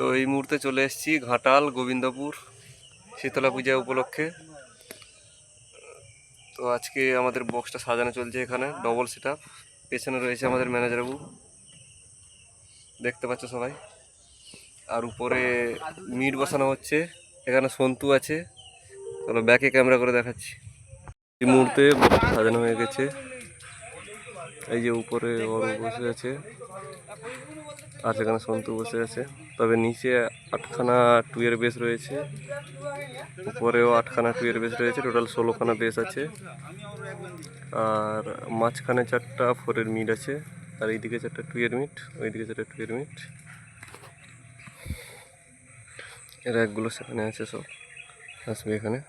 তো এই মুহূর্তে চলে এসেছি ঘাটাল গোবিন্দপুর শীতলা পূজা উপলক্ষে। তো আজকে আমাদের বক্সটা সাজানো চলছে, এখানে ডবল সেট আপ। পেছনে রয়েছে আমাদের ম্যানেজার বাবু, দেখতে পাচ্ছ সবাই। আর উপরে মিট বসানো হচ্ছে, এখানে সন্তু আছে। চলো ব্যাকে ক্যামেরা করে দেখাচ্ছি। এই মুহূর্তে বক্স সাজানো হয়ে গেছে। এই যে উপরে ওর বসে আছে আর সেখানে সন্তু বসে আছে। তবে নিচে 8খানা টুয়ের বেস রয়েছে, উপরেও 8খানা টুয়ের বেস রয়েছে, টোটাল 16খানা বেস আছে। আর মাঝখানে 4টা 4-এর মিট আছে, আর এইদিকে 4টা টুয়ের মিট, ওইদিকে 4টা টুয়ের মিট। এর একগুলো সেখানে আছে, সব আসবে এখানে।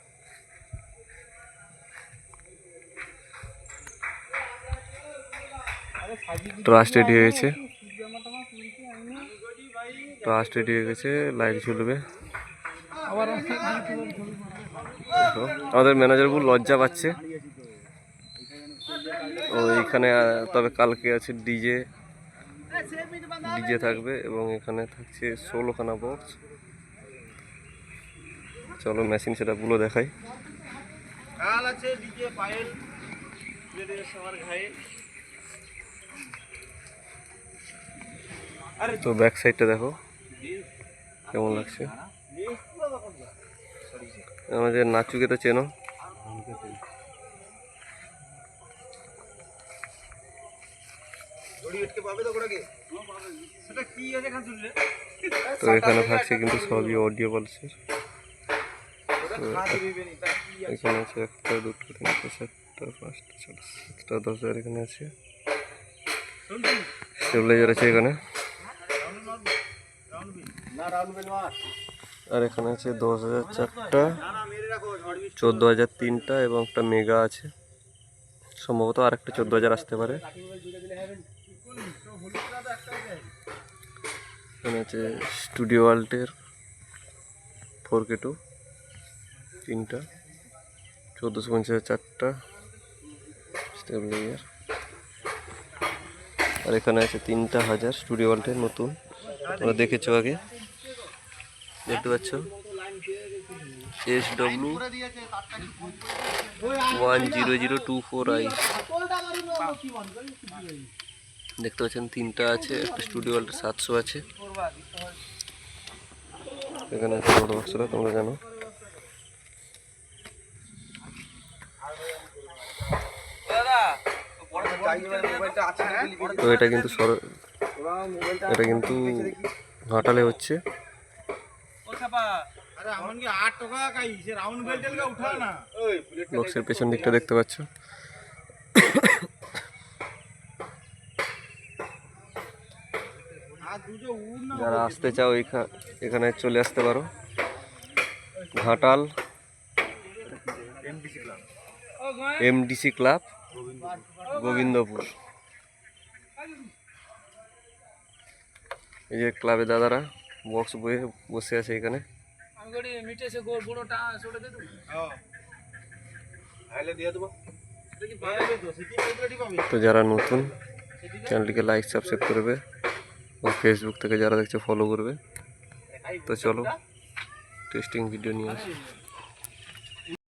ট্রাস্ট রেডি হয়ে গেছে, ট্রাস্ট রেডি হয়ে গেছে, লাইট ঝুলবে। আমাদের ম্যানেজার বউ লজ্জা পাচ্ছে ও এইখানে। তবে কালকে আছে ডিজে থাকবে এবং এখানে থাকছে 16খানা বক্স। চলো মেশিন সেটআপগুলো দেখাই। তো ব্যাক সাইডটা দেখো কেমন লাগছে। আমাদের নাচুকে তো চেনো, তো এখানে থাকছে কিন্তু সবই অডিও বলছে। এখানে আছে 1টা 2টা 3টা 4টা 5টা 6টা 7টা 10,000 এখানে আছে। স্টেবিলাইজার আছে এখানে, আর এখানে আছে 10,000 4টা, 14,000 3টা এবং একটা মেগা আছে। সম্ভবত আর একটা 14,000 আসতে পারে। এখানে আছে স্টুডিও আল্টের 4K2 3টা, 1450 4টা স্টেবিলাইজার। আর এখানে আছে 3টা 1000 স্টুডিও আল্টের নতুন, তোমরা দেখেছো আগে, দেখতে পাচ্ছ। SW10024i দেখতে পাচ্ছেন, 3টা আছে। একটা স্টুডিও আল্টের 700 আছে। এখানে আছে বড় বক্সটা, তোমরা জানো। তো এটা কিন্তু ঘাটালে হচ্ছে। বক্সের পেছন দিকটা দেখতে পাচ্ছ। যারা আসতে চাও এখানে চলে আসতে পারো। Ghatal MDC club Gobindapur. এই যে ক্লাবে দাদারা বক্স বয়ে বসে আছে এখানে। তো যারা নতুন চ্যানেলটিকে লাইক সাবস্ক্রাইব করবে ও ফেসবুক থেকে যারা দেখছে ফলো করবে। তো চলো টেস্টিং ভিডিও নিয়ে আসি।